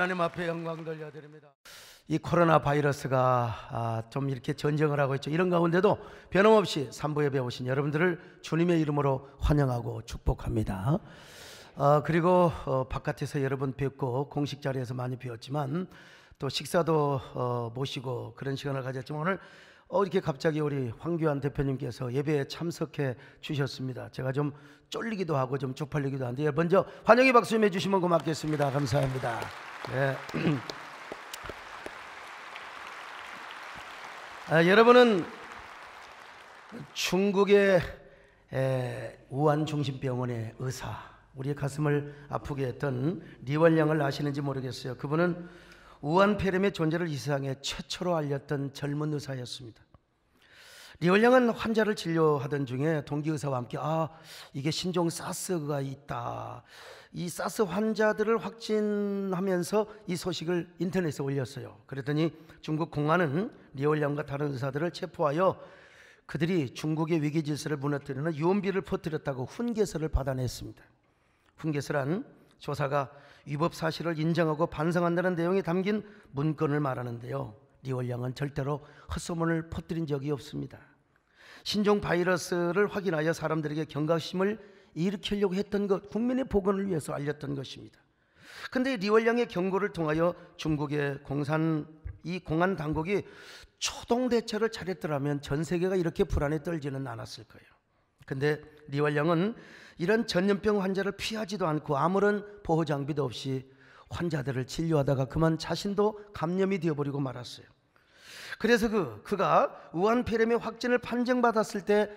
하나님 앞에 영광 돌려드립니다. 이 코로나 바이러스가 좀 이렇게 전쟁을 하고 있죠. 이런 가운데도 변함없이 삼부 예배 오신 여러분들을 주님의 이름으로 환영하고 축복합니다. 그리고 바깥에서 여러분 뵙고 공식 자리에서 많이 뵈었지만 또 식사도 모시고 그런 시간을 가졌지만 오늘 이렇게 갑자기 우리 황교안 대표님께서 예배에 참석해 주셨습니다. 제가 좀 쫄리기도 하고 좀 쪽팔리기도 한데 먼저 환영의 박수 좀 해주시면 고맙겠습니다. 감사합니다. 네. 여러분은 중국의 우한 중심병원의 의사, 우리의 가슴을 아프게 했던 리월량을 아시는지 모르겠어요. 그분은 우한 폐렴의 존재를 이 세상에 최초로 알렸던 젊은 의사였습니다. 리월량은 환자를 진료하던 중에 동기 의사와 함께 이게 신종 사스가 있다, 이 사스 환자들을 확진하면서 이 소식을 인터넷에 올렸어요. 그랬더니 중국 공안은 리월량과 다른 의사들을 체포하여 그들이 중국의 위기 질서를 무너뜨리는 유언비를 퍼뜨렸다고 훈계서를 받아냈습니다. 훈계서란 조사가 위법 사실을 인정하고 반성한다는 내용이 담긴 문건을 말하는데요, 리월량은 절대로 헛소문을 퍼뜨린 적이 없습니다. 신종 바이러스를 확인하여 사람들에게 경각심을 일으키려고 했던 것, 국민의 복원을 위해서 알렸던 것입니다. 그런데 리월량의 경고를 통하여 중국의 공안 당국이 초동 대처를 잘했더라면 전 세계가 이렇게 불안에 떨지는 않았을 거예요. 그런데 리월량은 이런 전염병 환자를 피하지도 않고 아무런 보호 장비도 없이 환자들을 진료하다가 그만 자신도 감염이 되어버리고 말았어요. 그래서 그가 우한 폐렴의 확진을 판정받았을 때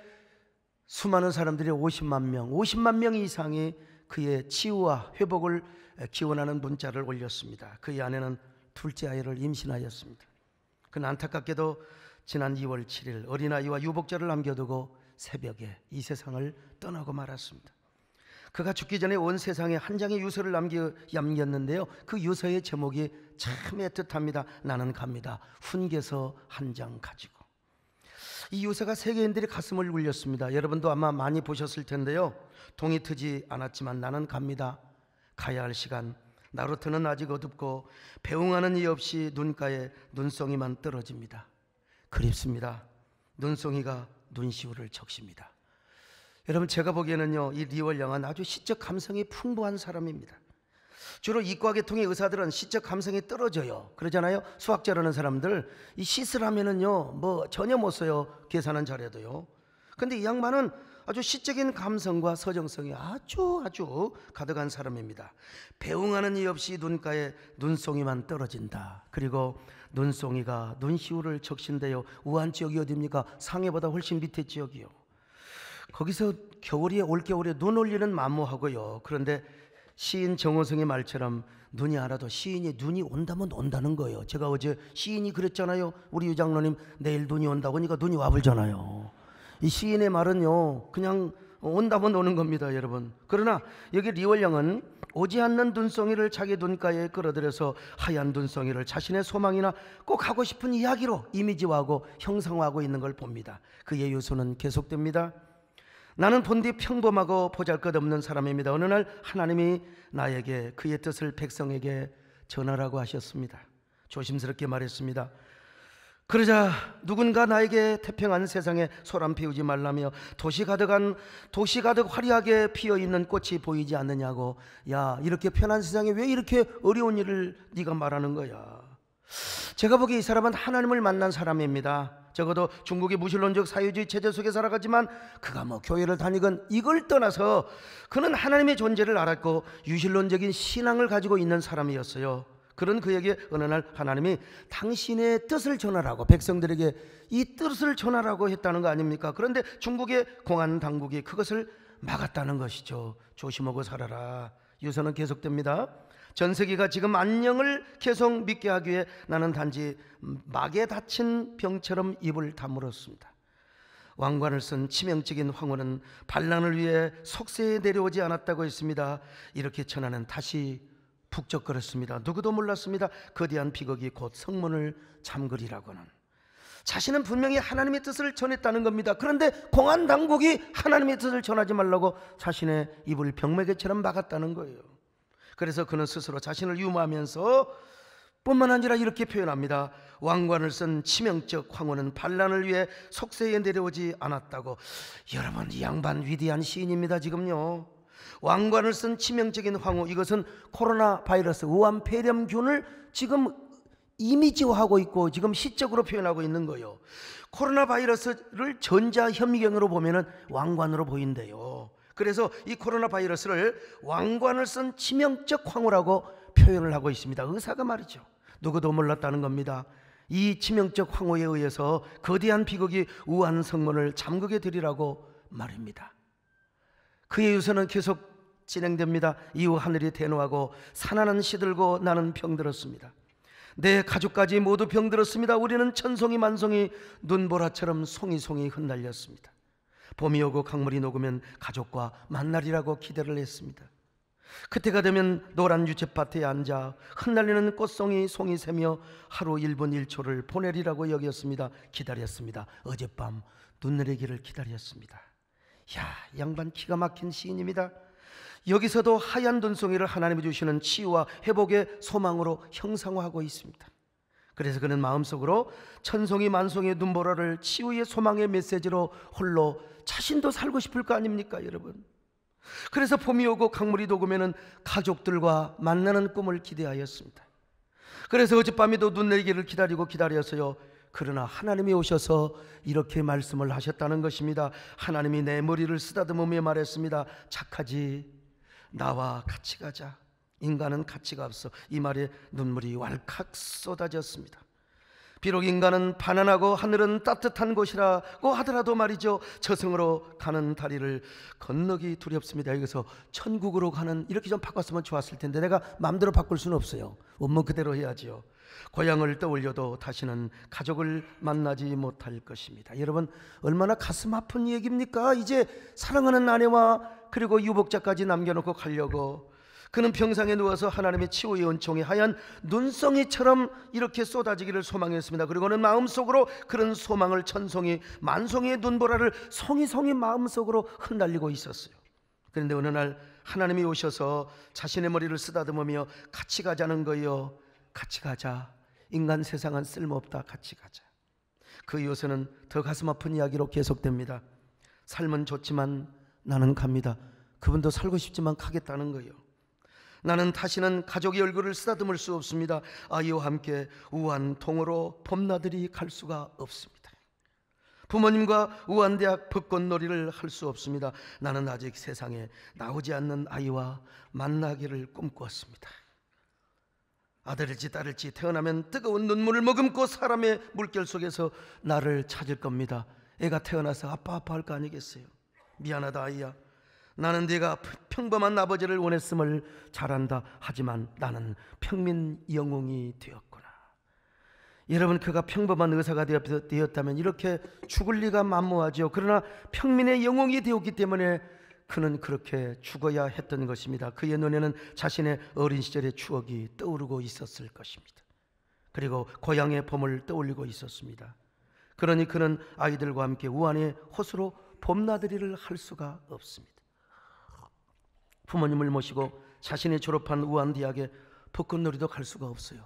수많은 사람들이 50만 명 이상이 그의 치유와 회복을 기원하는 문자를 올렸습니다. 그의 아내는 둘째 아이를 임신하였습니다. 그는 안타깝게도 지난 2월 7일 어린아이와 유복자를 남겨두고 새벽에 이 세상을 떠나고 말았습니다. 그가 죽기 전에 온 세상에 한 장의 유서를 남겼는데요, 그 유서의 제목이 참 애틋합니다. 나는 갑니다. 훈계서 한 장 가지고. 이 유서가 세계인들의 가슴을 울렸습니다. 여러분도 아마 많이 보셨을 텐데요, 동이 트지 않았지만 나는 갑니다. 가야 할 시간, 나루터는 아직 어둡고 배웅하는 이 없이 눈가에 눈송이만 떨어집니다. 그립습니다. 눈송이가 눈시울을 적십니다. 여러분, 제가 보기에는요, 이 리월량은 아주 시적 감성이 풍부한 사람입니다. 주로 이과 계통의 의사들은 시적 감성이 떨어져요. 그러잖아요. 수학자라는 사람들 이 시술 하면은요 전혀 못 써요. 계산은 잘해도요. 근데 이 양반은 아주 시적인 감성과 서정성이 아주 가득한 사람입니다. 배웅하는 이 없이 눈가에 눈송이만 떨어진다. 그리고 눈송이가 눈시울을 적신대요. 우한 지역이 어디입니까? 상해보다 훨씬 밑에 지역이요. 거기서 올겨울에 눈 올리는 만무하고요. 그런데 시인 정호성의 말처럼 눈이 안 와도 시인이 눈이 온다면 온다는 거예요. 제가 어제 시인이 그랬잖아요. 우리 유장로님 내일 눈이 온다고 하니까 눈이 와버리잖아요. 이 시인의 말은요 그냥 온다면 오는 겁니다, 여러분. 그러나 여기 리월량은 오지 않는 눈송이를 자기 눈가에 끌어들여서 하얀 눈송이를 자신의 소망이나 꼭 하고 싶은 이야기로 이미지화하고 형상화하고 있는 걸 봅니다. 그의 유서는 계속됩니다. 나는 본디 평범하고 보잘것없는 사람입니다. 어느 날 하나님이 나에게 그의 뜻을 백성에게 전하라고 하셨습니다. 조심스럽게 말했습니다. 그러자 누군가 나에게 태평한 세상에 소란 피우지 말라며 도시 가득 화려하게 피어있는 꽃이 보이지 않느냐고. 야, 이렇게 편한 세상에 왜 이렇게 어려운 일을 네가 말하는 거야. 제가 보기에 이 사람은 하나님을 만난 사람입니다. 적어도 중국의 무신론적 사회주의 체제 속에 살아가지만 그가 교회를 다니건 이걸 떠나서 그는 하나님의 존재를 알았고 유신론적인 신앙을 가지고 있는 사람이었어요. 그런 그에게 어느 날 하나님이 당신의 뜻을 전하라고, 백성들에게 이 뜻을 전하라고 했다는 거 아닙니까? 그런데 중국의 공안 당국이 그것을 막았다는 것이죠. 조심하고 살아라. 유서는 계속됩니다. 전 세계가 지금 안녕을 계속 믿게 하기 위해 나는 단지 막에 닫힌 병처럼 입을 다물었습니다. 왕관을 쓴 치명적인 황후는 반란을 위해 속세에 내려오지 않았다고 했습니다. 이렇게 천하는 다시 북적거렸습니다. 누구도 몰랐습니다. 거대한 비극이 곧 성문을 잠그리라고는. 자신은 분명히 하나님의 뜻을 전했다는 겁니다. 그런데 공안 당국이 하나님의 뜻을 전하지 말라고 자신의 입을 병매개처럼 막았다는 거예요. 그래서 그는 스스로 자신을 유모하면서 뿐만 아니라 이렇게 표현합니다. 왕관을 쓴 치명적 황후는 반란을 위해 속세에 내려오지 않았다고. 여러분, 이 양반 위대한 시인입니다. 지금요, 왕관을 쓴 치명적인 황후, 이것은 코로나 바이러스 우한 폐렴균을 지금 이미지화하고 있고 지금 시적으로 표현하고 있는 거예요. 코로나 바이러스를 전자현미경으로 보면은 왕관으로 보인대요. 그래서 이 코로나 바이러스를 왕관을 쓴 치명적 황후라고 표현을 하고 있습니다. 의사가 말이죠. 누구도 몰랐다는 겁니다. 이 치명적 황후에 의해서 거대한 비극이 우한 성문을 잠그게 되리라고 말입니다. 그의 유서는 계속 진행됩니다. 이후 하늘이 대노하고 산하는 시들고 나는 병들었습니다. 내 가족까지 모두 병들었습니다. 우리는 천송이 만송이 눈보라처럼 송이송이 흩날렸습니다. 봄이 오고 강물이 녹으면 가족과 만나리라고 기대를 했습니다. 그때가 되면 노란 유채밭에 앉아 흩날리는 꽃송이 송이 새며 하루 1분 1초를 보내리라고 여겼습니다. 기다렸습니다. 어젯밤 눈 내리기를 기다렸습니다. 야, 양반 기가 막힌 시인입니다. 여기서도 하얀 눈송이를 하나님이 주시는 치유와 회복의 소망으로 형상화하고 있습니다. 그래서 그는 마음속으로 천송이 만송이의 눈보라를 치유의 소망의 메시지로 홀로 자신도 살고 싶을 거 아닙니까, 여러분? 그래서 봄이 오고 강물이 녹으면 가족들과 만나는 꿈을 기대하였습니다. 그래서 어젯밤에도 눈 내리기를 기다렸어요. 그러나 하나님이 오셔서 이렇게 말씀을 하셨다는 것입니다. 하나님이 내 머리를 쓰다듬으며 말했습니다. 착하지, 나와 같이 가자. 인간은 가치가 없어. 이 말에 눈물이 왈칵 쏟아졌습니다. 비록 인간은 반환하고 하늘은 따뜻한 곳이라고 하더라도 말이죠, 저승으로 가는 다리를 건너기 두렵습니다. 여기서 천국으로 가는, 이렇게 좀 바꿨으면 좋았을 텐데 내가 마음대로 바꿀 수는 없어요. 원문 그대로 해야지요. 고향을 떠올려도 다시는 가족을 만나지 못할 것입니다. 여러분, 얼마나 가슴 아픈 얘기입니까? 이제 사랑하는 아내와 그리고 유복자까지 남겨놓고 가려고. 그는 병상에 누워서 하나님의 치유의 은총이 하얀 눈송이처럼 이렇게 쏟아지기를 소망했습니다. 그리고는 마음속으로 그런 소망을 천송이 만송이의 눈보라를 송이송이 마음속으로 흩날리고 있었어요. 그런데 어느 날 하나님이 오셔서 자신의 머리를 쓰다듬으며 같이 가자는 거예요. 같이 가자. 인간 세상은 쓸모없다. 같이 가자. 그 이어서는 더 가슴 아픈 이야기로 계속됩니다. 삶은 좋지만 나는 갑니다. 그분도 살고 싶지만 가겠다는 거예요. 나는 다시는 가족의 얼굴을 쓰다듬을 수 없습니다. 아이와 함께 우한 통으로 봄나들이 갈 수가 없습니다. 부모님과 우한대학 벚꽃놀이를 할 수 없습니다. 나는 아직 세상에 나오지 않는 아이와 만나기를 꿈꾸었습니다. 아들일지 딸일지 태어나면 뜨거운 눈물을 머금고 사람의 물결 속에서 나를 찾을 겁니다. 애가 태어나서 아빠 할 거 아니겠어요? 미안하다 아이야. 나는 네가 평범한 아버지를 원했음을 잘 안다. 하지만 나는 평민 영웅이 되었구나. 여러분, 그가 평범한 의사가 되었다면 이렇게 죽을 리가 만무하죠. 그러나 평민의 영웅이 되었기 때문에 그는 그렇게 죽어야 했던 것입니다. 그의 눈에는 자신의 어린 시절의 추억이 떠오르고 있었을 것입니다. 그리고 고향의 봄을 떠올리고 있었습니다. 그러니 그는 아이들과 함께 우한의 호수로 봄나들이를 할 수가 없습니다. 부모님을 모시고 자신이 졸업한 우한대학에 벚꽃놀이도 갈 수가 없어요.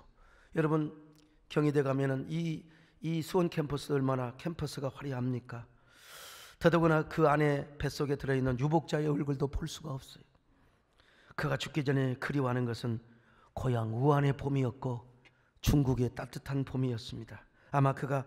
여러분, 경희대 가면은 이 수원 캠퍼스 얼마나 캠퍼스가 화려합니까? 더더구나 그 안에 뱃속에 들어있는 유복자의 얼굴도 볼 수가 없어요. 그가 죽기 전에 그리워하는 것은 고향 우한의 봄이었고 중국의 따뜻한 봄이었습니다. 아마 그가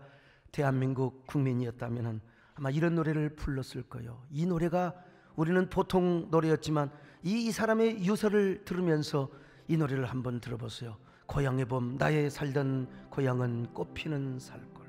대한민국 국민이었다면 아마 이런 노래를 불렀을 거예요. 이 노래가 우리는 보통 노래였지만 이 사람의 유서를 들으면서 이 노래를 한번 들어보세요. 고향의 봄, 나의 살던 고향은 꽃피는 살골.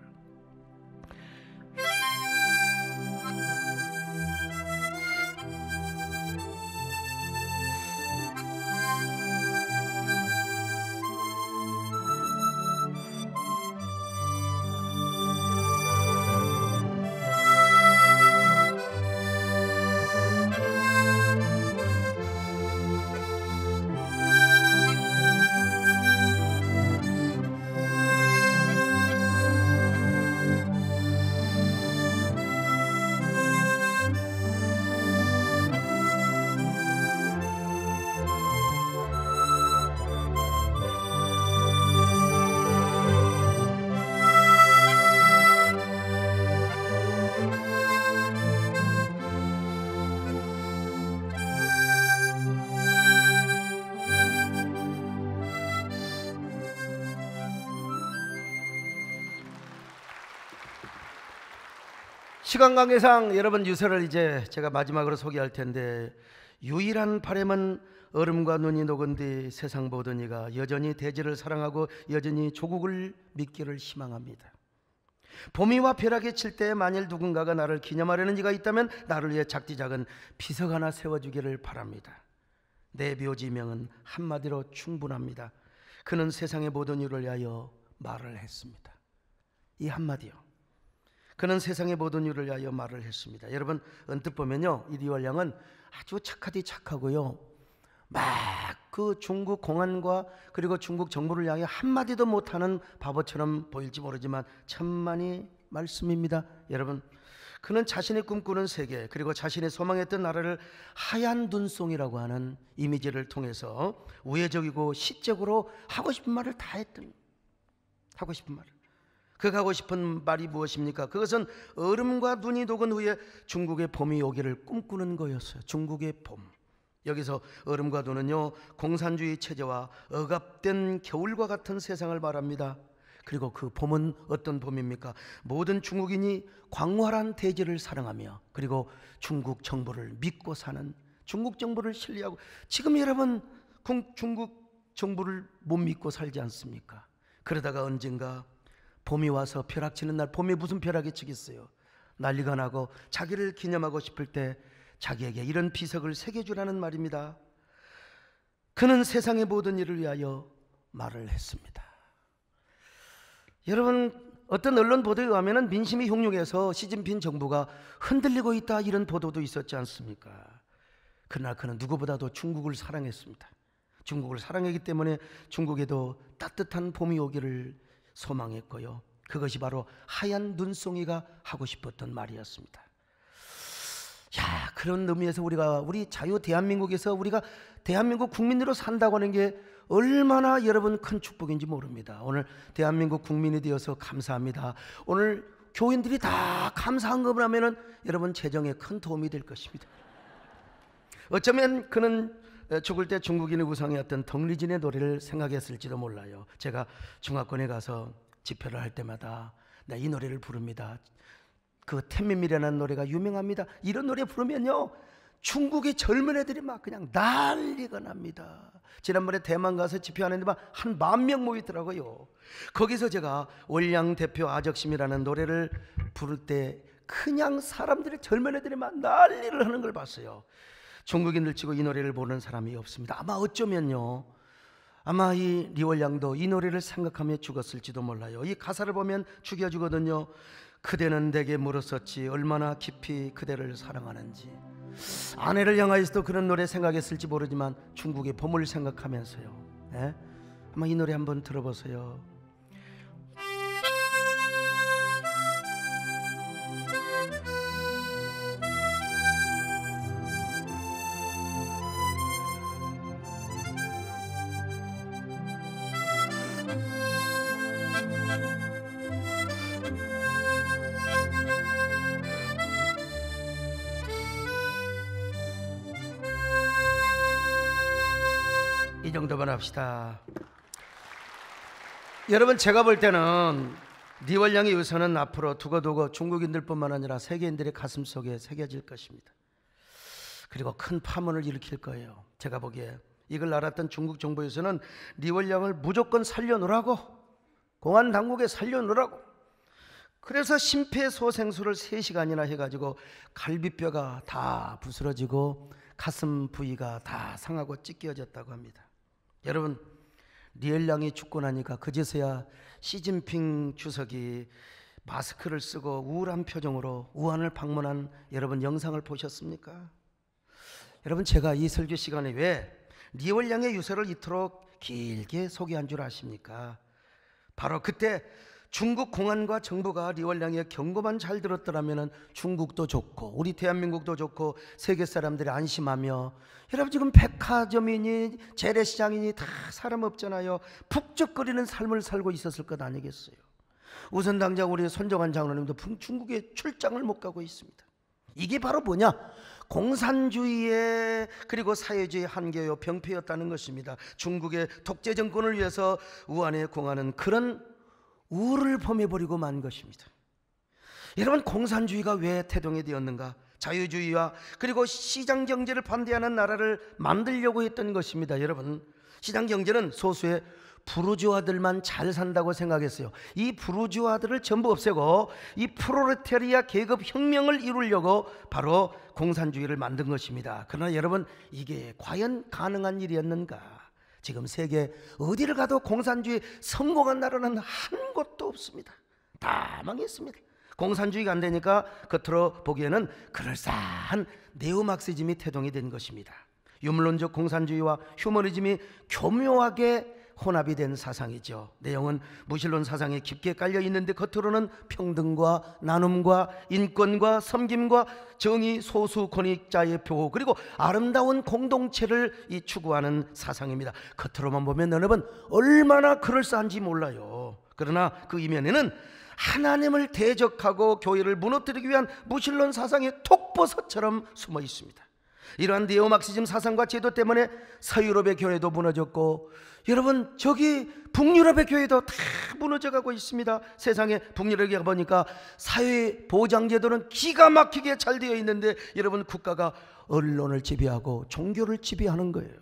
시간 관계상 여러분 유서를 이제 제가 마지막으로 소개할 텐데, 유일한 바람은 얼음과 눈이 녹은 뒤 세상 보던 이가 여전히 대지를 사랑하고 여전히 조국을 믿기를 희망합니다. 봄이와 벼락이 칠 때 만일 누군가가 나를 기념하려는 이가 있다면 나를 위해 작디 작은 비석 하나 세워주기를 바랍니다. 내 묘지명은 한마디로 충분합니다. 그는 세상의 모든 이를 위하여 말을 했습니다. 이 한마디요. 그는 세상의 모든 이를 위하여 말을 했습니다. 여러분 언뜻 보면요, 이 리월량은 아주 착하디 착하고요, 막 그 중국 공안과 그리고 중국 정부를 향해 한마디도 못하는 바보처럼 보일지 모르지만 천만이 말씀입니다. 여러분, 그는 자신이 꿈꾸는 세계 그리고 자신이 소망했던 나라를 하얀 눈송이라고 하는 이미지를 통해서 우회적이고 시적으로 하고 싶은 말을 다 했던, 하고 싶은 말을, 그 하고 싶은 말이 무엇입니까? 그것은 얼음과 눈이 녹은 후에 중국의 봄이 오기를 꿈꾸는 거였어요. 중국의 봄. 여기서 얼음과 눈은요, 공산주의 체제와 억압된 겨울과 같은 세상을 말합니다. 그리고 그 봄은 어떤 봄입니까? 모든 중국인이 광활한 대지를 사랑하며 그리고 중국 정부를 믿고 사는, 중국 정부를 신뢰하고, 지금 여러분 중국 정부를 못 믿고 살지 않습니까? 그러다가 언젠가 봄이 와서 벼락치는 날, 봄에 무슨 벼락이 치겠어요? 난리가 나고 자기를 기념하고 싶을 때 자기에게 이런 비석을 새겨주라는 말입니다. 그는 세상의 모든 일을 위하여 말을 했습니다. 여러분, 어떤 언론 보도에 의하면 민심이 흉흉해서 시진핑 정부가 흔들리고 있다, 이런 보도도 있었지 않습니까? 그러나 그는 누구보다도 중국을 사랑했습니다. 중국을 사랑했기 때문에 중국에도 따뜻한 봄이 오기를 소망했고요, 그것이 바로 하얀 눈송이가 하고 싶었던 말이었습니다. 야, 그런 의미에서 우리 자유 대한민국에서 우리가 대한민국 국민으로 산다고 하는 게 얼마나 여러분 큰 축복인지 모릅니다. 오늘 대한민국 국민이 되어서 감사합니다. 오늘 교인들이 다 감사한금을 하면은 여러분 재정에 큰 도움이 될 것입니다. 어쩌면 그는 죽을 때 중국인의 우상이었던 덕리진의 노래를 생각했을지도 몰라요. 제가 중화권에 가서 집회를 할 때마다 이 노래를 부릅니다. 그 텐민미라는 노래가 유명합니다. 이런 노래 부르면요, 중국의 젊은 애들이 막 그냥 난리가 납니다. 지난번에 대만 가서 집회하는데 막 한 10,000명 모이더라고요. 거기서 제가 월량 대표 아적심이라는 노래를 부를 때 그냥 사람들이, 젊은 애들이 막 난리를 하는 걸 봤어요. 중국인들 치고 이 노래를 부르는 사람이 없습니다. 아마 어쩌면요, 아마 이 리월량도 이 노래를 생각하며 죽었을지도 몰라요. 이 가사를 보면 죽여주거든요. 그대는 내게 물었었지 얼마나 깊이 그대를 사랑하는지. 아내를 향하여서도 그런 노래 생각했을지 모르지만 중국의 봄을 생각하면서요, 예? 아마 이 노래 한번 들어보세요. 이 정도만 합시다. 여러분, 제가 볼 때는 리월량의 유서는 앞으로 두고두고 중국인들뿐만 아니라 세계인들의 가슴 속에 새겨질 것입니다. 그리고 큰 파문을 일으킬 거예요. 제가 보기에 이걸 알았던 중국 정부에서는 리월량을 무조건 살려놓으라고, 공안 당국에 살려놓으라고, 그래서 심폐소생술을 3시간이나 해가지고 갈비뼈가 다 부스러지고 가슴 부위가 다 상하고 찢겨졌다고 합니다. 여러분, 리월량이 죽고 나니까 그제서야 시진핑 주석이 마스크를 쓰고 우울한 표정으로 우한을 방문한 여러분 영상을 보셨습니까? 여러분, 제가 이 설교 시간에 왜 리월량의 유서를 이토록 길게 소개한 줄 아십니까? 바로 그때 중국 공안과 정부가 리월량의 경고만 잘 들었더라면 중국도 좋고 우리 대한민국도 좋고 세계 사람들이 안심하며, 여러분 지금 백화점이니 재래시장이니 다 사람 없잖아요. 북적거리는 삶을 살고 있었을 것 아니겠어요? 우선 당장 우리 손정환 장로님도 중국에 출장을 못 가고 있습니다. 이게 바로 뭐냐? 공산주의의 그리고 사회주의 한계요, 병폐였다는 것입니다. 중국의 독재 정권을 위해서 우한에 공하는 그런 우를 범해버리고 만 것입니다. 여러분, 공산주의가 왜 태동이 되었는가? 자유주의와 그리고 시장경제를 반대하는 나라를 만들려고 했던 것입니다. 여러분, 시장경제는 소수의 부르주아들만 잘 산다고 생각했어요. 이 부르주아들을 전부 없애고 이 프롤레타리아 계급 혁명을 이루려고 바로 공산주의를 만든 것입니다. 그러나 여러분, 이게 과연 가능한 일이었는가? 지금 세계 어디를 가도 공산주의 성공한 나라는 한 곳도 없습니다. 다 망했습니다. 공산주의가 안 되니까 겉으로 보기에는 그럴싸한 네오막시즘이 태동이 된 것입니다. 유물론적 공산주의와 휴머니즘이 교묘하게 혼합이 된 사상이죠. 내용은 무신론 사상에 깊게 깔려 있는데 겉으로는 평등과 나눔과 인권과 섬김과 정의, 소수 권익자의 보호, 그리고 아름다운 공동체를 추구하는 사상입니다. 겉으로만 보면 여러분 얼마나 그럴싸한지 몰라요. 그러나 그 이면에는 하나님을 대적하고 교회를 무너뜨리기 위한 무신론 사상의 톡버섯처럼 숨어 있습니다. 이러한 네오막시즘 사상과 제도 때문에 서유럽의 교회도 무너졌고, 여러분 저기 북유럽의 교회도 다 무너져가고 있습니다. 세상에 북유럽에 가보니까 사회보장제도는 기가 막히게 잘 되어 있는데 여러분 국가가 언론을 지배하고 종교를 지배하는 거예요.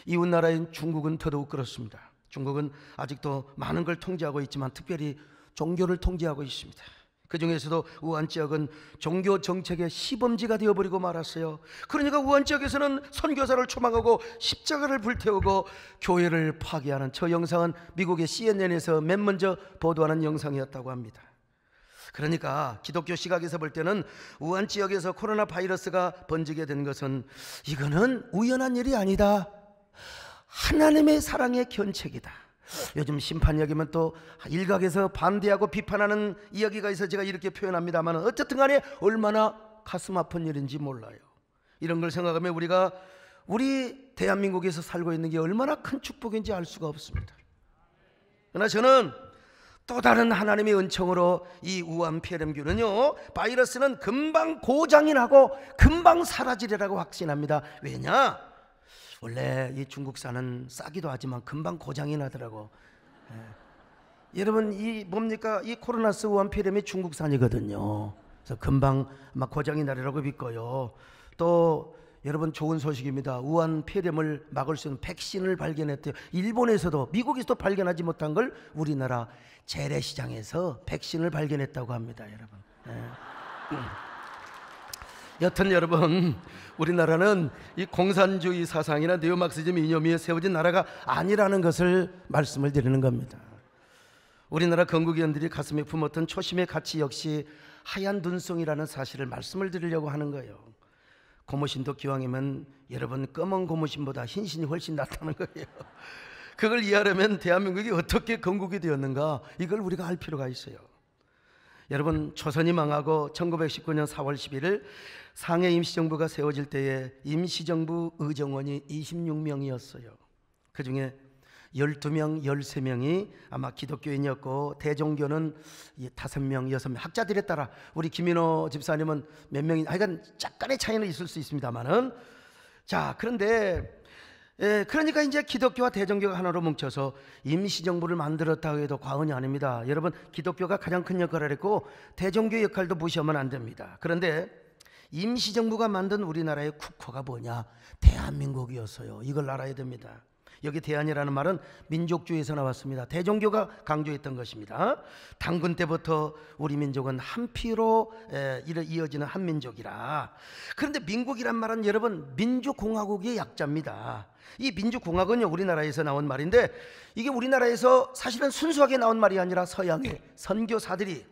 이웃나라인 중국은 더더욱 그렇습니다. 중국은 아직도 많은 걸 통제하고 있지만 특별히 종교를 통제하고 있습니다. 그 중에서도 우한 지역은 종교 정책의 시범지가 되어버리고 말았어요. 그러니까 우한 지역에서는 선교사를 추방하고 십자가를 불태우고 교회를 파괴하는 저 영상은 미국의 CNN에서 맨 먼저 보도하는 영상이었다고 합니다. 그러니까 기독교 시각에서 볼 때는 우한 지역에서 코로나 바이러스가 번지게 된 것은 이거는 우연한 일이 아니다. 하나님의 사랑의 견책이다. 요즘 심판 이야기면 또 일각에서 반대하고 비판하는 이야기가 있어 제가 이렇게 표현합니다만, 어쨌든 간에 얼마나 가슴 아픈 일인지 몰라요. 이런 걸 생각하면 우리 대한민국에서 살고 있는 게 얼마나 큰 축복인지 알 수가 없습니다. 그러나 저는 또 다른 하나님의 은총으로 이 우한 폐렴균은요, 바이러스는 금방 고장이 나고 금방 사라지리라고 확신합니다. 왜냐? 원래 이 중국산은 싸기도 하지만 금방 고장이 나더라고. 여러분 이 뭡니까? 이 코로나스 우한 폐렴이 중국산이거든요. 그래서 금방 막 고장이 나리라고 믿고요. 또 여러분 좋은 소식입니다. 우한 폐렴을 막을 수 있는 백신을 발견했대요. 일본에서도 미국에서도 발견하지 못한 걸 우리나라 재래시장에서 백신을 발견했다고 합니다. 여러분. 여튼 여러분, 우리나라는 이 공산주의 사상이나 네오막시즘 이념이 세워진 나라가 아니라는 것을 말씀을 드리는 겁니다. 우리나라 건국위원들이 가슴에 품었던 초심의 가치 역시 하얀 눈송이라는 사실을 말씀을 드리려고 하는 거예요. 고무신도 기왕이면 여러분 검은 고무신보다 흰신이 훨씬 낫다는 거예요. 그걸 이해하려면 대한민국이 어떻게 건국이 되었는가, 이걸 우리가 알 필요가 있어요. 여러분, 조선이 망하고 1919년 4월 11일 상해 임시정부가 세워질 때에 임시정부 의정원이 26명이었어요. 그 중에 12명, 13명이 아마 기독교인이었고 대종교는 5명, 6명, 학자들에 따라 우리 김인호 집사님은 몇 명이, 하여간 약간의 차이는 있을 수 있습니다만은, 자, 그런데 그러니까 이제 기독교와 대종교가 하나로 뭉쳐서 임시정부를 만들었다고 해도 과언이 아닙니다. 여러분, 기독교가 가장 큰 역할을 했고 대종교의 역할도 무시하면 안 됩니다. 그런데 임시정부가 만든 우리나라의 국호가 뭐냐? 대한민국이었어요. 이걸 알아야 됩니다. 여기 대한이라는 말은 민족주의에서 나왔습니다. 대종교가 강조했던 것입니다. 당군 때부터 우리 민족은 한 피로 이어지는 한민족이라. 그런데 민국이란 말은 여러분 민주공화국의 약자입니다. 이 민주공화국은요, 우리나라에서 나온 말인데 이게 우리나라에서 사실은 순수하게 나온 말이 아니라 서양의 선교사들이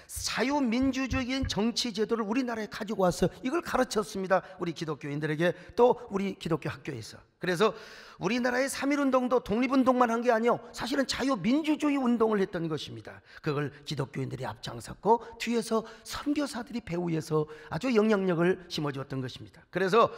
자유민주적인 정치 제도를 우리나라에 가지고 와서 이걸 가르쳤습니다. 우리 기독교인들에게, 또 우리 기독교 학교에서. 그래서 우리나라의 3.1운동도 독립운동만 한 게 아니요, 사실은 자유민주주의 운동을 했던 것입니다. 그걸 기독교인들이 앞장섰고 뒤에서 선교사들이 배후에서 아주 영향력을 심어주었던 것입니다. 그래서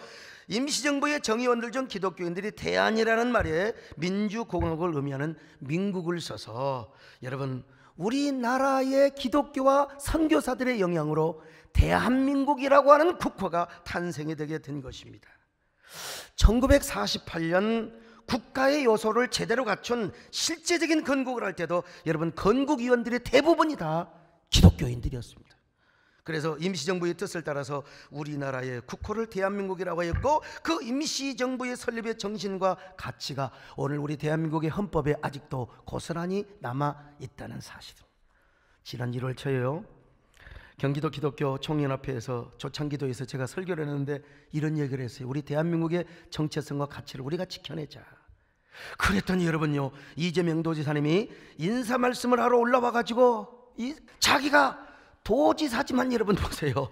임시정부의 정의원들 중 기독교인들이 대안이라는 말에 민주공화국을 의미하는 민국을 써서 여러분 우리나라의 기독교와 선교사들의 영향으로 대한민국이라고 하는 국호가 탄생이 되게 된 것입니다. 1948년 국가의 요소를 제대로 갖춘 실제적인 건국을 할 때도 여러분 건국위원들의 대부분이 다 기독교인들이었습니다. 그래서 임시정부의 뜻을 따라서 우리나라의 국호를 대한민국이라고 했고, 그 임시정부의 설립의 정신과 가치가 오늘 우리 대한민국의 헌법에 아직도 고스란히 남아있다는 사실입니다. 지난 1월 초에요, 경기도 기독교 총연합회에서 조창기도에서 제가 설교를 했는데 이런 얘기를 했어요. 우리 대한민국의 정체성과 가치를 우리가 지켜내자. 그랬더니 여러분요, 이재명 도지사님이 인사 말씀을 하러 올라와 가지고 자기가 도지사지만 여러분 보세요.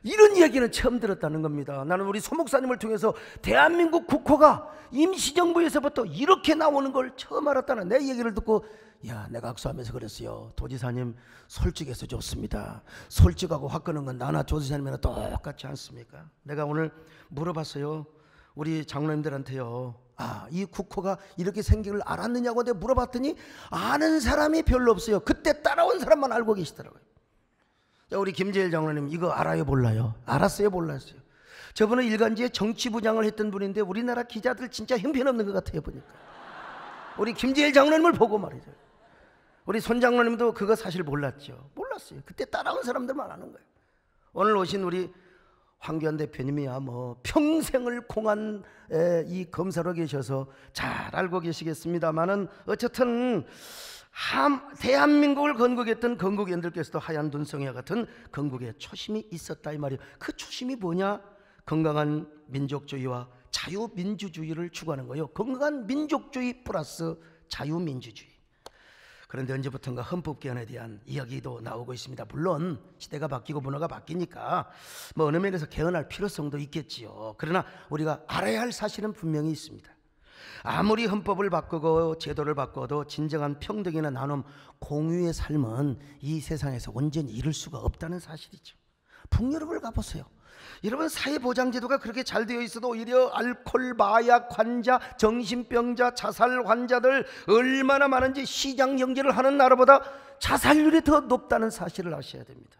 이런 이야기는 처음 들었다는 겁니다. 나는 우리 소 목사님을 통해서 대한민국 국호가 임시정부에서부터 이렇게 나오는 걸 처음 알았다는 내 얘기를 듣고, 야, 내가 악수하면서 그랬어요. 도지사님 솔직해서 좋습니다. 솔직하고 화끄는 건 나나 도지사님이나 똑같지 않습니까? 내가 오늘 물어봤어요. 우리 장로님들한테요. 이 국호가 이렇게 생긴 걸 알았느냐고 내가 물어봤더니 아는 사람이 별로 없어요. 그때 따라온 사람만 알고 계시더라고요. 자, 우리 김재일 장로님 이거 알아요, 몰라요? 알았어요, 몰랐어요? 저분은 일간지에 정치부장을 했던 분인데 우리나라 기자들 진짜 형편없는 것 같아요, 보니까. 우리 김재일 장로님을 보고 말이죠. 우리 손 장로님도 그거 사실 몰랐죠. 몰랐어요. 그때 따라온 사람들만 아는 거예요. 오늘 오신 우리 황교안 대표님이야 뭐 평생을 공안 이 검사로 계셔서 잘 알고 계시겠습니다만은, 어쨌든 대한민국을 건국했던 건국인들께서도 하얀 눈송이와 같은 건국의 초심이 있었다 이 말이에요. 그 초심이 뭐냐? 건강한 민족주의와 자유민주주의를 추구하는 거예요. 건강한 민족주의 플러스 자유민주주의. 그런데 언제부턴가 헌법 개헌에 대한 이야기도 나오고 있습니다. 물론 시대가 바뀌고 문화가 바뀌니까 뭐 어느 면에서 개헌할 필요성도 있겠지요. 그러나 우리가 알아야 할 사실은 분명히 있습니다. 아무리 헌법을 바꾸고 제도를 바꿔도 진정한 평등이나 나눔, 공유의 삶은 이 세상에서 온전히 이룰 수가 없다는 사실이죠. 북유럽을 가보세요. 여러분, 사회보장제도가 그렇게 잘 되어 있어도 오히려 알코올, 마약 환자, 정신병자, 자살 환자들 얼마나 많은지, 시장 경제를 하는 나라보다 자살률이 더 높다는 사실을 아셔야 됩니다.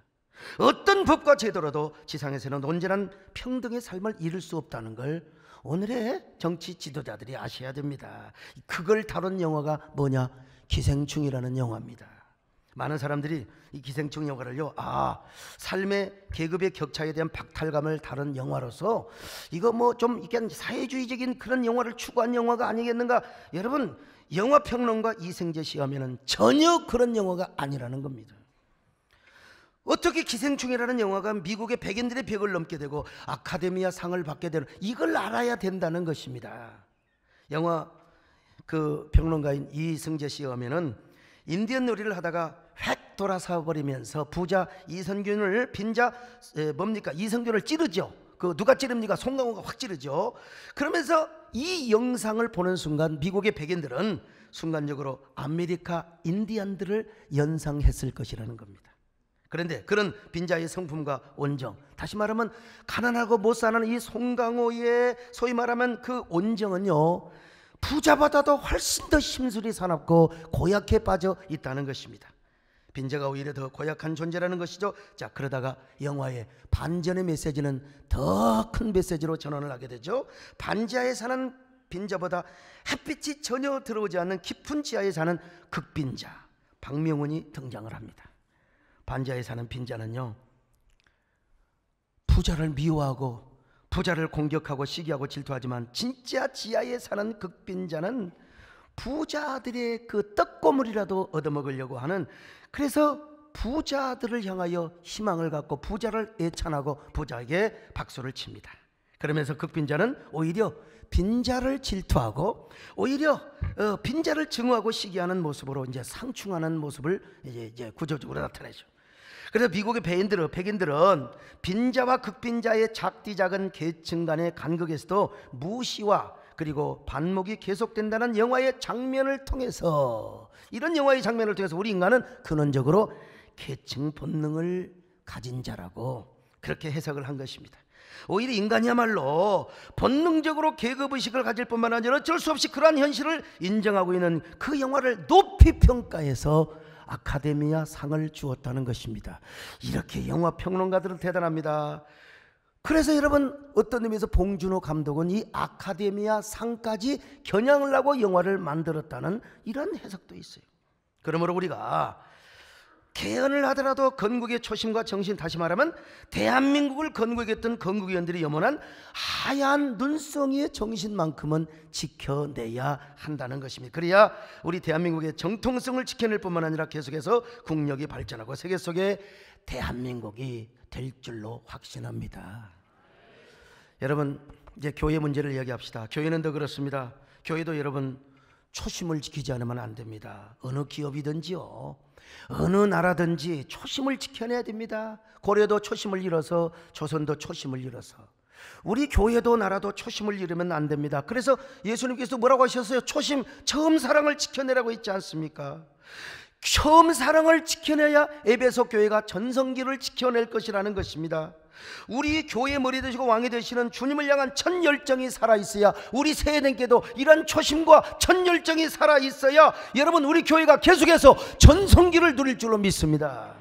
어떤 법과 제도라도 지상에서는 온전한 평등의 삶을 이룰 수 없다는 걸 오늘의 정치 지도자들이 아셔야 됩니다. 그걸 다룬 영화가 뭐냐? 기생충이라는 영화입니다. 많은 사람들이 이 기생충 영화를요, 삶의 계급의 격차에 대한 박탈감을 다룬 영화로서 이거 뭐 좀 이게 사회주의적인 그런 영화를 추구한 영화가 아니겠는가? 여러분, 영화 평론가 이승재 씨 하면은 전혀 그런 영화가 아니라는 겁니다. 어떻게 기생충이라는 영화가 미국의 백인들의 벽을 넘게 되고 아카데미아 상을 받게 되는, 이걸 알아야 된다는 것입니다. 영화 그 평론가인 이승재 씨 하면은 인디언 놀이를 하다가 획 돌아서 버리면서 부자 이성균을 빈자 이성균을 찌르죠. 그 누가 찌릅니까? 송강호가 확 찌르죠. 그러면서 이 영상을 보는 순간 미국의 백인들은 순간적으로 아메리카 인디언들을 연상했을 것이라는 겁니다. 그런데 그런 빈자의 성품과 온정, 다시 말하면 가난하고 못 사는 이 송강호의 소위 말하면 그 온정은요, 부자보다도 훨씬 더 심술이 사납고 고약해 빠져 있다는 것입니다. 빈자가 오히려 더 고약한 존재라는 것이죠. 자, 그러다가 영화의 반전의 메시지는 더 큰 메시지로 전환을 하게 되죠. 반지하에 사는 빈자보다 햇빛이 전혀 들어오지 않는 깊은 지하에 사는 극빈자 박명훈이 등장을 합니다. 반지하에 사는 빈자는요, 부자를 미워하고 부자를 공격하고 시기하고 질투하지만 진짜 지하에 사는 극빈자는 부자들의 그 떡고물이라도 얻어먹으려고 하는, 그래서 부자들을 향하여 희망을 갖고 부자를 애찬하고 부자에게 박수를 칩니다. 그러면서 극빈자는 오히려 빈자를 질투하고 오히려 빈자를 증오하고 시기하는 모습으로 이제 상충하는 모습을 이제 구조적으로 나타내죠. 그래서 미국의 백인들은 빈자와 극빈자의 작디 작은 계층 간의 간극에서도 무시와 그리고 반목이 계속된다는 영화의 장면을 통해서, 이런 영화의 장면을 통해서 우리 인간은 근원적으로 계층 본능을 가진 자라고 그렇게 해석을 한 것입니다. 오히려 인간이야말로 본능적으로 계급의식을 가질 뿐만 아니라 어쩔 수 없이 그러한 현실을 인정하고 있는 그 영화를 높이 평가해서 아카데미아 상을 주었다는 것입니다. 이렇게 영화 평론가들은 대단합니다. 그래서 여러분, 어떤 의미에서 봉준호 감독은 이 아카데미아 상까지 겨냥을 하고 영화를 만들었다는 이런 해석도 있어요. 그러므로 우리가 개헌을 하더라도 건국의 초심과 정신, 다시 말하면 대한민국을 건국했던 건국위원들이 염원한 하얀 눈송이의 정신만큼은 지켜내야 한다는 것입니다. 그래야 우리 대한민국의 정통성을 지켜낼 뿐만 아니라 계속해서 국력이 발전하고 세계 속에 대한민국이 될 줄로 확신합니다. 여러분, 이제 교회 문제를 이야기합시다. 교회는 더 그렇습니다. 교회도 여러분 초심을 지키지 않으면 안 됩니다. 어느 기업이든지요, 어느 나라든지 초심을 지켜내야 됩니다. 고려도 초심을 잃어서 조선도 초심을 잃어서 우리 교회도 나라도 초심을 잃으면 안 됩니다. 그래서 예수님께서 뭐라고 하셨어요? 초심, 처음 사랑을 지켜내라고 했지 않습니까? 처음 사랑을 지켜내야 에베소 교회가 전성기를 지켜낼 것이라는 것입니다. 우리 교회의 머리 되시고 왕이 되시는 주님을 향한 첫 열정이 살아있어야, 우리 세대께도 이런 초심과 첫 열정이 살아있어야 여러분 우리 교회가 계속해서 전성기를 누릴 줄로 믿습니다.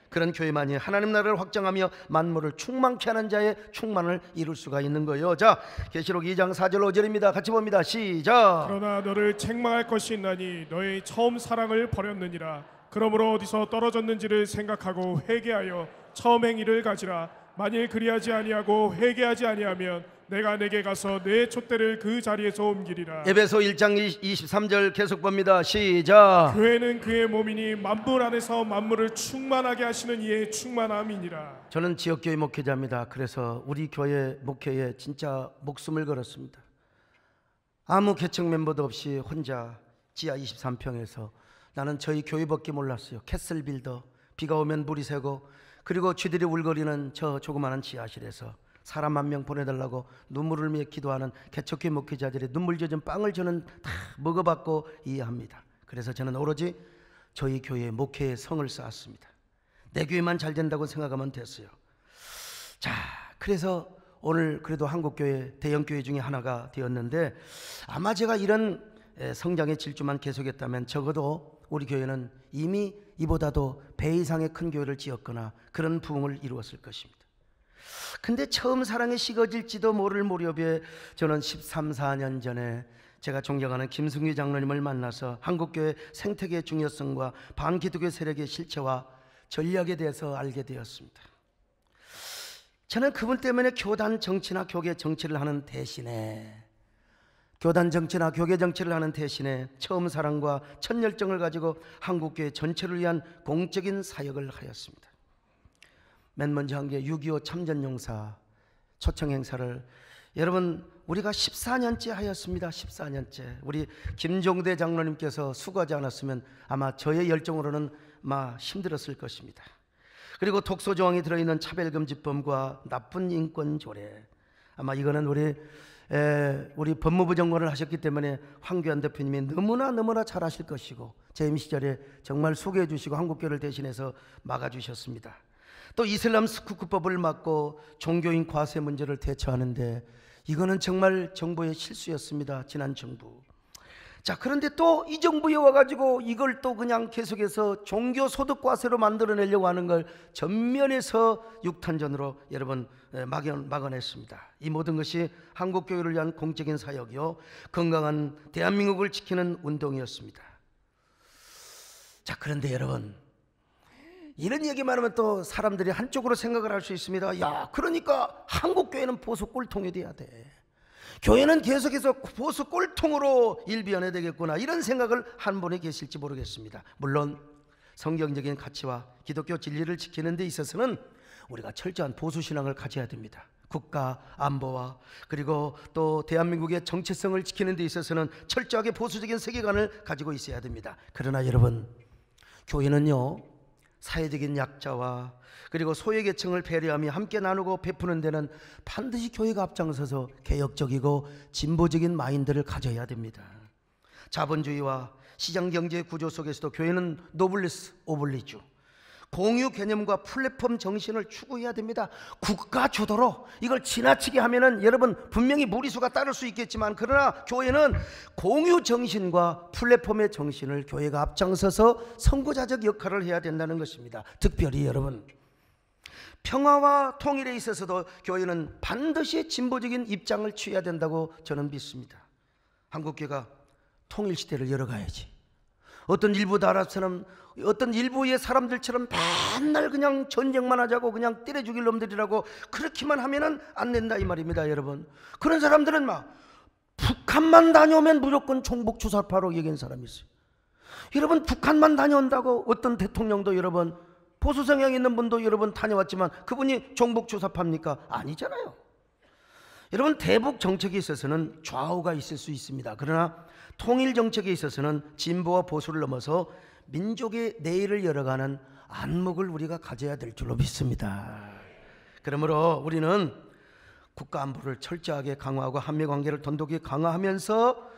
그런 교회만이 하나님 나라를 확장하며 만물을 충만케 하는 자의 충만을 이룰 수가 있는 거예요. 자, 계시록 2장 4절 5절입니다. 같이 봅니다. 시작. 그러나 너를 책망할 것이 있나니 너의 처음 사랑을 버렸느니라. 그러므로 어디서 떨어졌는지를 생각하고 회개하여 처음 행위를 가지라. 만일 그리하지 아니하고 회개하지 아니하면 내가 내게 가서 내 촛대를 그 자리에서 옮기리라. 에베소 1장 23절 계속 봅니다. 시작. 교회는 그의 몸이니 만물 안에서 만물을 충만하게 하시는 이의 충만함이니라. 저는 지역교회 목회자입니다. 그래서 우리 교회 목회에 진짜 목숨을 걸었습니다. 아무 개척 멤버도 없이 혼자 지하 23평에서 나는 저희 교회밖에 몰랐어요. 캐슬 빌더, 비가 오면 물이 새고, 그리고 쥐들이 울거리는 저 조그마한 지하실에서 사람 한 명 보내달라고 눈물을 흘리며 기도하는 개척교회 목회자들의 눈물 젖은 빵을 저는 다 먹어봤고 이해합니다. 그래서 저는 오로지 저희 교회의 목회의 성을 쌓았습니다. 내 교회만 잘 된다고 생각하면 됐어요. 자, 그래서 오늘 그래도 한국교회 대형교회 중에 하나가 되었는데, 아마 제가 이런 성장의 질주만 계속했다면 적어도 우리 교회는 이미 이보다도 배 이상의 큰 교회를 지었거나 그런 부흥을 이루었을 것입니다. 근데 처음 사랑이 식어질지도 모를 무렵에 저는 13, 14년 전에 제가 존경하는 김승규 장로님을 만나서 한국교회 생태계의 중요성과 반기독교 세력의 실체와 전략에 대해서 알게 되었습니다. 저는 그분 때문에 교단 정치나 교계 정치를 하는 대신에 교단 정치나 교계 정치를 하는 대신에 처음 사랑과 첫 열정을 가지고 한국교회 전체를 위한 공적인 사역을 하였습니다. 맨 먼저 한 게 6.25 참전용사 초청 행사를 여러분 우리가 14년째 하였습니다. 14년째. 우리 김종대 장로님께서 수고하지 않았으면 아마 저의 열정으로는 힘들었을 것입니다. 그리고 독소 조항이 들어있는 차별금지법과 나쁜 인권 조례, 아마 이거는 우리 법무부 장관을 하셨기 때문에 황교안 대표님이 너무나 잘 하실 것이고 재임 시절에 정말 소개해 주시고 한국교회를 대신해서 막아주셨습니다. 또 이슬람 스쿠크법을 막고 종교인 과세 문제를 대처하는데 이거는 정말 정부의 실수였습니다. 지난 정부. 자, 그런데 또 이 정부에 와가지고 이걸 또 그냥 계속해서 종교소득과세로 만들어내려고 하는 걸 전면에서 육탄전으로 여러분 막아냈습니다. 이 모든 것이 한국교회를 위한 공적인 사역이요, 건강한 대한민국을 지키는 운동이었습니다. 자, 그런데 여러분 이런 얘기만 하면 또 사람들이 한쪽으로 생각을 할 수 있습니다. 야, 그러니까 한국교회는 보수 꼴통이 돼야 돼, 교회는 계속해서 보수 꼴통으로 일비해야 되겠구나, 이런 생각을 한 분이 계실지 모르겠습니다. 물론 성경적인 가치와 기독교 진리를 지키는 데 있어서는 우리가 철저한 보수신앙을 가져야 됩니다. 국가 안보와 그리고 또 대한민국의 정체성을 지키는 데 있어서는 철저하게 보수적인 세계관을 가지고 있어야 됩니다. 그러나 여러분, 교회는요 사회적인 약자와 그리고 소외계층을 배려하며 함께 나누고 베푸는 데는 반드시 교회가 앞장서서 개혁적이고 진보적인 마인드를 가져야 됩니다. 자본주의와 시장경제의 구조 속에서도 교회는 노블리스 오블리주, 공유 개념과 플랫폼 정신을 추구해야 됩니다. 국가 주도로 이걸 지나치게 하면은 여러분 분명히 무리수가 따를 수 있겠지만, 그러나 교회는 공유 정신과 플랫폼의 정신을 교회가 앞장서서 선구자적 역할을 해야 된다는 것입니다. 특별히 여러분 평화와 통일에 있어서도 교회는 반드시 진보적인 입장을 취해야 된다고 저는 믿습니다. 한국교회가 통일시대를 열어가야지. 어떤 일부 나라처럼, 어떤 일부의 사람들처럼 맨날 그냥 전쟁만 하자고 그냥 때려 죽일 놈들이라고 그렇게만 하면은 안 된다 이 말입니다, 여러분. 그런 사람들은 막 북한만 다녀오면 무조건 종북 주사파로 얘기한 사람이 있어요. 여러분, 북한만 다녀온다고 어떤 대통령도 여러분, 보수 성향 있는 분도 여러분 다녀왔지만 그분이 종북 주사파입니까? 아니잖아요. 여러분, 대북 정책에 있어서는 좌우가 있을 수 있습니다. 그러나 통일 정책에 있어서는 진보와 보수를 넘어서 민족의 내일을 열어가는 안목을 우리가 가져야 될 줄로 믿습니다. 그러므로 우리는 국가 안보를 철저하게 강화하고 한미관계를 돈독히 강화하면서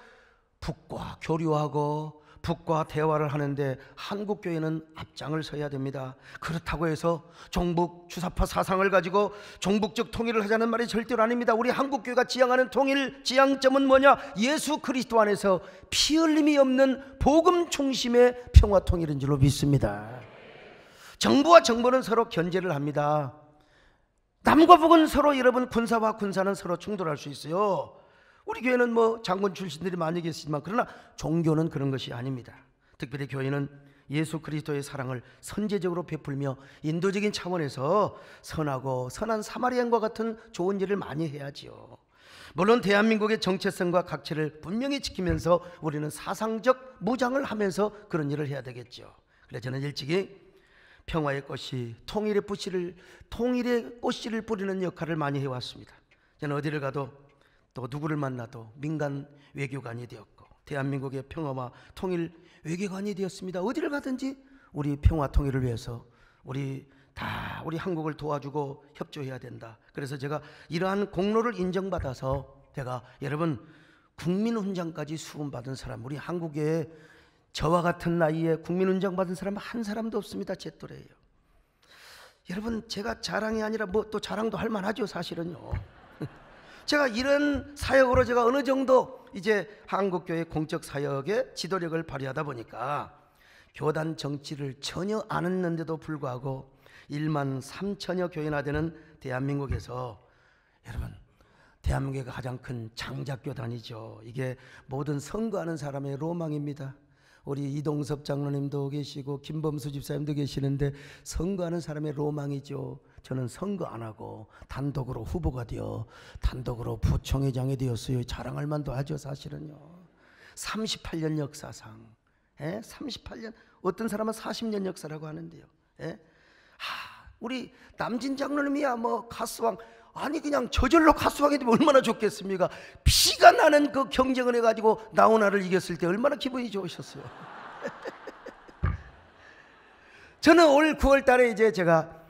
북과 교류하고 북과 대화를 하는데 한국교회는 앞장을 서야 됩니다. 그렇다고 해서 종북 주사파 사상을 가지고 종북적 통일을 하자는 말이 절대로 아닙니다. 우리 한국교회가 지향하는 통일 지향점은 뭐냐? 예수 그리스도 안에서 피 흘림이 없는 복음 중심의 평화 통일인 줄로 믿습니다. 정부와 정부는 서로 견제를 합니다. 남과 북은 서로, 여러분, 군사와 군사는 서로 충돌할 수 있어요. 우리 교회는 뭐 장군 출신들이 많이 계시지만 그러나 종교는 그런 것이 아닙니다. 특별히 교회는 예수 그리스도의 사랑을 선제적으로 베풀며 인도적인 차원에서 선하고 선한 사마리아인과 같은 좋은 일을 많이 해야지요. 물론 대한민국의 정체성과 각체를 분명히 지키면서 우리는 사상적 무장을 하면서 그런 일을 해야 되겠죠. 그래서 저는 일찍이 평화의 꽃이 통일의 꽃씨를 뿌리는 역할을 많이 해왔습니다. 저는 어디를 가도 또 누구를 만나도 민간 외교관이 되었고 대한민국의 평화와 통일 외교관이 되었습니다. 어디를 가든지 우리 평화 통일을 위해서 우리 한국을 도와주고 협조해야 된다. 그래서 제가 이러한 공로를 인정받아서 제가, 여러분, 국민훈장까지 수금받은 사람, 우리 한국에 저와 같은 나이에 국민훈장 받은 사람 한 사람도 없습니다. 제 또래예요. 여러분, 제가 자랑이 아니라 뭐 또 자랑도 할 만하죠, 사실은요. 제가 이런 사역으로 제가 어느 정도 이제 한국교회 공적 사역의 지도력을 발휘하다 보니까 교단 정치를 전혀 안 했는데도 불구하고 1만 3천여 교회나 되는 대한민국에서, 여러분, 대한민국의 가장 큰 장작교단이죠. 이게 모든 선거하는 사람의 로망입니다. 우리 이동섭 장로님도 계시고 김범수 집사님도 계시는데 선거하는 사람의 로망이죠. 저는 선거 안 하고 단독으로 후보가 되어 단독으로 부총회장이 되었어요. 자랑할 만도 하죠, 사실은요. 38년 역사상, 38년, 어떤 사람은 40년 역사라고 하는데요. 우리 남진 장로님이야 뭐 가수왕, 아니 그냥 저절로 가수왕이 되면 얼마나 좋겠습니까? 피가 나는 그 경쟁을 해가지고 나훈아를 이겼을 때 얼마나 기분이 좋으셨어요. 저는 올 9월 달에 이제 제가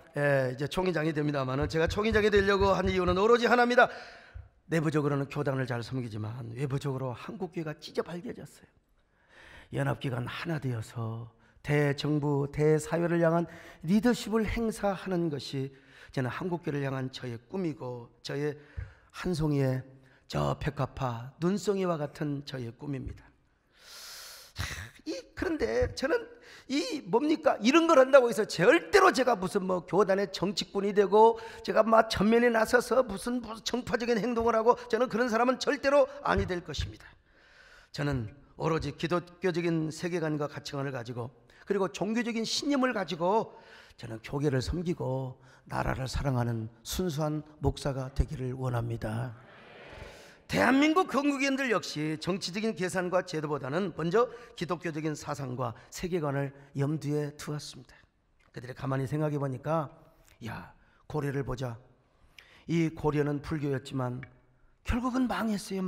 이제 총회장이 됩니다만은, 제가 총회장이 되려고 한 이유는 오로지 하나입니다. 내부적으로는 교단을 잘 섬기지만 외부적으로 한국교회가 찢어 발겨졌어요. 연합기관 하나 되어서 대정부, 대사회를 향한 리더십을 행사하는 것이 저는 한국교회를 향한 저의 꿈이고 저의 한 송이의 저 백합화 눈송이와 같은 저의 꿈입니다. 그런데 저는 뭡니까? 이런 걸 한다고 해서 절대로 제가 무슨 뭐 교단의 정치꾼이 되고 제가 막 전면에 나서서 무슨 정파적인 행동을 하고, 저는 그런 사람은 절대로 아니 될 것입니다. 저는 오로지 기독교적인 세계관과 가치관을 가지고, 그리고 종교적인 신념을 가지고 저는 교계를 섬기고 나라를 사랑하는 순수한 목사가 되기를 원합니다. 대한민국 건국인들 역시 정치적인 계산과 제도보다는 먼저 기독교적인 사상과 세계관을 염두에 두었습니다. 그들이 가만히 생각해 보니까, 야, 고려를 보자. 이 고려는 불교였지만 결국은 망했어요.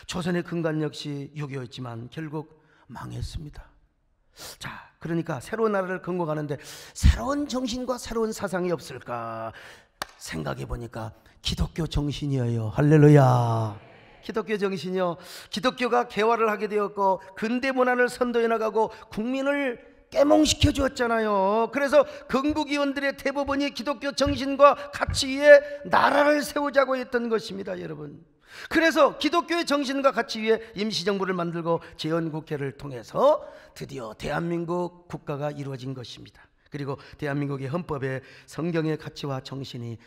조선의 근간 역시 유교였지만 결국 망했습니다. 자, 그러니까 새로운 나라를 건국하는데 새로운 정신과 새로운 사상이 없을까 생각해 보니까 기독교 정신이에요. 할렐루야. 기독교 정신이요. 기독교가 개화를 하게 되었고 근대 문화를 선도해 나가고 국민을 깨몽시켜 주었잖아요. 그래서 건국위원들의 대부분이 기독교 정신과 가치 위에 나라를 세우자고 했던 것입니다, 여러분. 그래서 기독교의 정신과 가치 위에 임시정부를 만들고 재헌국회를 통해서 드디어 대한민국 국가가 이루어진 것입니다. 그리고 대한민국의 헌법에 성경의 가치와 정신이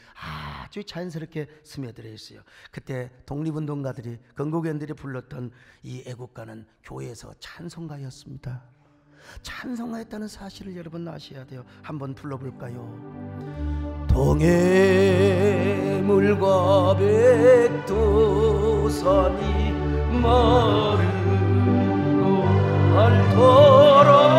아주 자연스럽게 스며들어 있어요. 그때 독립운동가들이, 건국위원들이 불렀던 이 애국가는 교회에서 찬송가였습니다. 찬송가였다는 사실을 여러분 아셔야 돼요. 한번 불러볼까요? 동해물과 백두산이 마르고 닳도록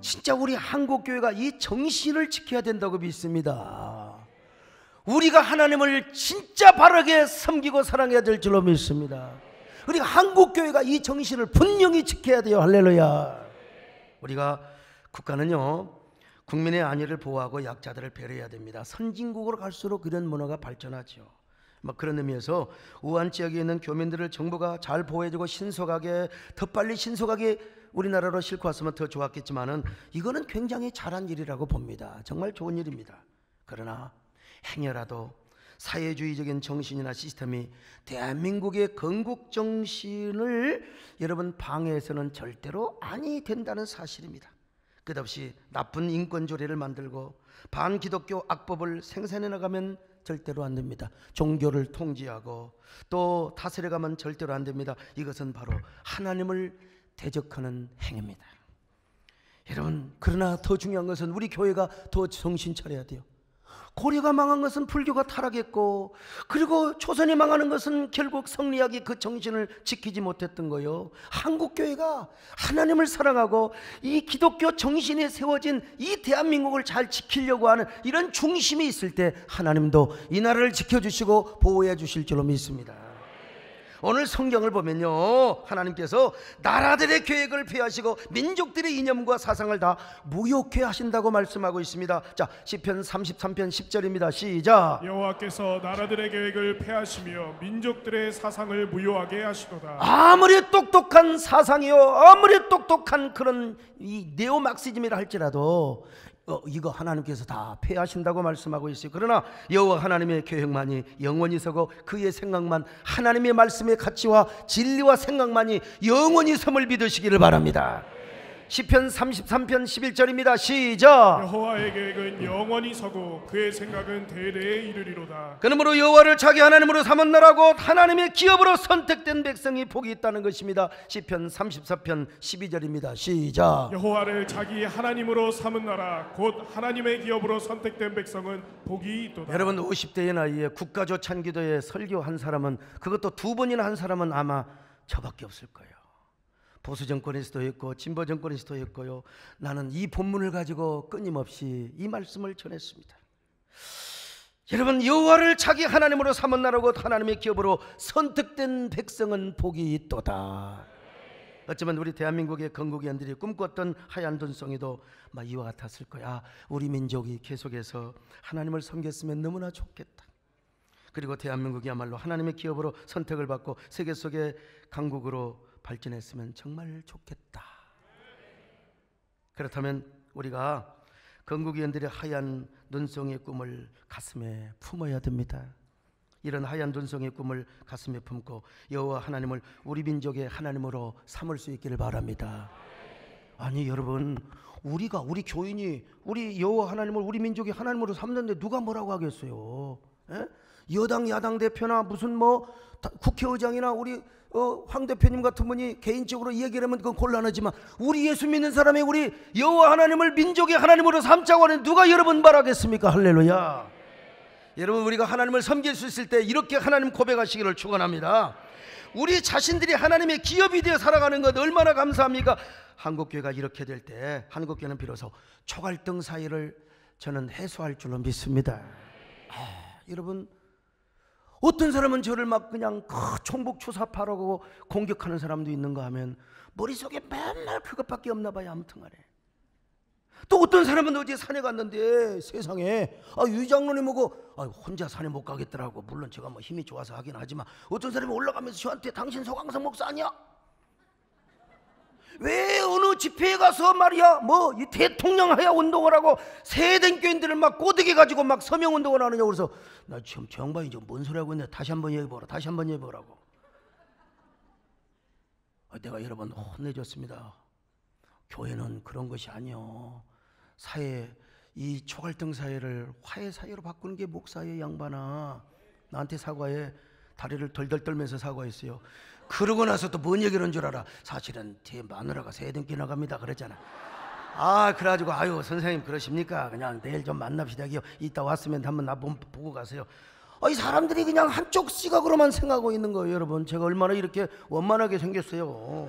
진짜 우리 한국교회가 이 정신을 지켜야 된다고 믿습니다. 우리가 하나님을 진짜 바르게 섬기고 사랑해야 될 줄로 믿습니다. 우리 한국교회가 이 정신을 분명히 지켜야 돼요. 할렐루야. 우리가 국가는요, 국민의 안위를 보호하고 약자들을 배려해야 됩니다. 선진국으로 갈수록 그런 문화가 발전하죠. 그런 의미에서 우한 지역에 있는 교민들을 정부가 잘 보호해주고 신속하게, 더 빨리 신속하게 우리나라로 싣고 왔으면 더 좋았겠지만은 이거는 굉장히 잘한 일이라고 봅니다. 정말 좋은 일입니다. 그러나 행여라도 사회주의적인 정신이나 시스템이 대한민국의 건국 정신을 여러분 방해해서는 절대로 아니 된다는 사실입니다. 끝없이 나쁜 인권 조례를 만들고 반기독교 악법을 생산해 나가면 절대로 안 됩니다. 종교를 통제하고 또 다스려가면 절대로 안 됩니다. 이것은 바로 하나님을 대적하는 행위입니다. 여러분, 그러나 더 중요한 것은 우리 교회가 더 정신 차려야 돼요. 고려가 망한 것은 불교가 타락했고, 그리고 조선이 망하는 것은 결국 성리학이 그 정신을 지키지 못했던 거예요. 한국교회가 하나님을 사랑하고 이 기독교 정신에 세워진 이 대한민국을 잘 지키려고 하는 이런 중심이 있을 때 하나님도 이 나라를 지켜주시고 보호해 주실 줄로 믿습니다. 오늘 성경을 보면요, 하나님께서 나라들의 계획을 폐하시고 민족들의 이념과 사상을 다 무효케 하신다고 말씀하고 있습니다. 자, 시편 33편 10절입니다. 시작. 여호와께서 나라들의 계획을 폐하시며 민족들의 사상을 무효하게 하시도다. 아무리 똑똑한 사상이요, 아무리 똑똑한 그런 이 네오막시즘이라 할지라도 이거 하나님께서 다 폐하신다고 말씀하고 있어요. 그러나 여호와 하나님의 계획만이 영원히 서고 그의 생각만, 하나님의 말씀의 가치와 진리와 생각만이 영원히 섬을 믿으시기를 바랍니다. 시편 33편 11절입니다. 시작. 여호와의 계획은 영원히 서고 그의 생각은 대대에 이르리로다. 그러므로 여호와를 자기 하나님으로 삼은 나라고 하나님의 기업으로 선택된 백성이 복이 있다는 것입니다. 시편 34편 12절입니다. 시작. 여호와를 자기 하나님으로 삼은 나라 곧 하나님의 기업으로 선택된 백성은 복이 있도다. 여러분, 50대의 나이에 국가조찬기도에 설교한 사람은, 그것도 2번이나 한 사람은 아마 저밖에 없을 거예요. 보수 정권에서도 했고 진보 정권에서도 했고요. 나는 이 본문을 가지고 끊임없이 이 말씀을 전했습니다. 여러분, 여호와를 자기 하나님으로 삼은 나라고 하나님의 기업으로 선택된 백성은 복이 있도다. 어쩌면 우리 대한민국의 건국위원들이 꿈꿨던 하얀 눈송이도 막 이와 같았을 거야. 우리 민족이 계속해서 하나님을 섬겼으면 너무나 좋겠다. 그리고 대한민국이야말로 하나님의 기업으로 선택을 받고 세계 속의 강국으로 발전했으면 정말 좋겠다. 그렇다면 우리가 건국위원들의 하얀 눈송이의 꿈을 가슴에 품어야 됩니다. 이런 하얀 눈송이의 꿈을 가슴에 품고 여호와 하나님을 우리 민족의 하나님으로 삼을 수 있기를 바랍니다. 아니 여러분, 우리 교인이 우리 여호와 하나님을 우리 민족의 하나님으로 삼는데 누가 뭐라고 하겠어요? 에? 여당 야당 대표나 무슨 국회의장이나 우리 황 대표님 같은 분이 개인적으로 얘기를 하면 그건 곤란하지만 우리 예수 믿는 사람이 우리 여호와 하나님을 민족의 하나님으로 삼자고 하는 누가 여러분 말하겠습니까? 할렐루야. 여러분, 우리가 하나님을 섬길 수 있을 때 이렇게 하나님 고백하시기를 축원합니다. 우리 자신들이 하나님의 기업이 되어 살아가는 것 얼마나 감사합니까? 한국교회가 이렇게 될 때 한국교회는 비로소 초갈등 사이를 저는 해소할 줄로 믿습니다. 여러분, 어떤 사람은 저를 막 그냥 총복 추사파라고 공격하는 사람도 있는가 하면 머릿속에 맨날 그것밖에 없나 봐요. 아무튼 간에. 또 어떤 사람은 어제 산에 갔는데 세상에 유 장로님하고 혼자 산에 못 가겠더라고. 물론 제가 뭐 힘이 좋아서 하긴 하지만 어떤 사람이 올라가면서 저한테 당신 소강성 목사 아니야? 왜 어느 집회에 가서 말이야 뭐 이 대통령 하야 운동을 하고 세된 교인들을 막 꼬드겨 가지고 막 서명 운동을 하느냐고. 그래서 나 지금 저 양반이 지금 뭔 소리 하고 있네. 다시 한번 얘기해보라. 다시 한번 얘기해보라고. 내가 여러 번 혼내줬습니다. 교회는 그런 것이 아니요. 사회, 이 초갈등 사회를 화해 사회로 바꾸는 게 목사의 양반아. 나한테 사과해. 다리를 덜덜 떨면서 사과했어요. 그러고 나서 또 뭔 얘기를 한 줄 알아? 사실은 제 마누라가 세등기 나갑니다 그랬잖아. 그래가지고 선생님 그러십니까? 그냥 내일 좀 만납시다. 이따 왔으면 한번 나 보고 가세요. 이 사람들이 그냥 한쪽 시각으로만 생각하고 있는 거예요. 여러분, 제가 얼마나 이렇게 원만하게 생겼어요.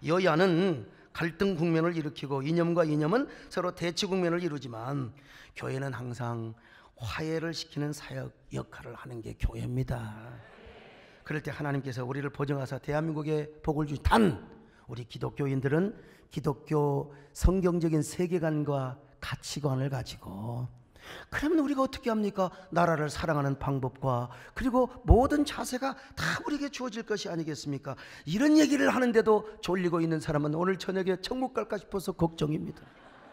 여야는 갈등 국면을 일으키고 이념과 이념은 서로 대치 국면을 이루지만 교회는 항상 화해를 시키는 사역 역할을 하는 게 교회입니다. 그럴 때 하나님께서 우리를 보정하사 대한민국에 복을 주신 단 우리 기독교인들은 기독교 성경적인 세계관과 가치관을 가지고, 그러면 우리가 어떻게 합니까? 나라를 사랑하는 방법과 그리고 모든 자세가 다 우리에게 주어질 것이 아니겠습니까? 이런 얘기를 하는데도 졸리고 있는 사람은 오늘 저녁에 천국 갈까 싶어서 걱정입니다.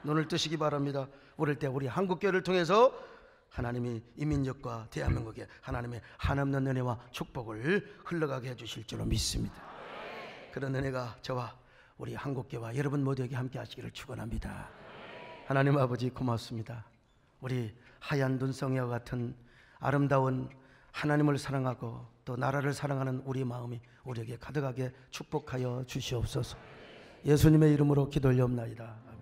눈을 뜨시기 바랍니다. 오늘 때 우리 한국교회를 통해서 하나님이 이 민족과 대한민국에 하나님의 한없는 은혜와 축복을 흘러가게 해주실 줄로 믿습니다. 그런 은혜가 저와 우리 한국교회와 여러분 모두에게 함께 하시기를 축원합니다. 하나님 아버지 고맙습니다. 우리 하얀 눈송이와 같은 아름다운 하나님을 사랑하고 또 나라를 사랑하는 우리 마음이 우리에게 가득하게 축복하여 주시옵소서. 예수님의 이름으로 기도 올려옵나이다.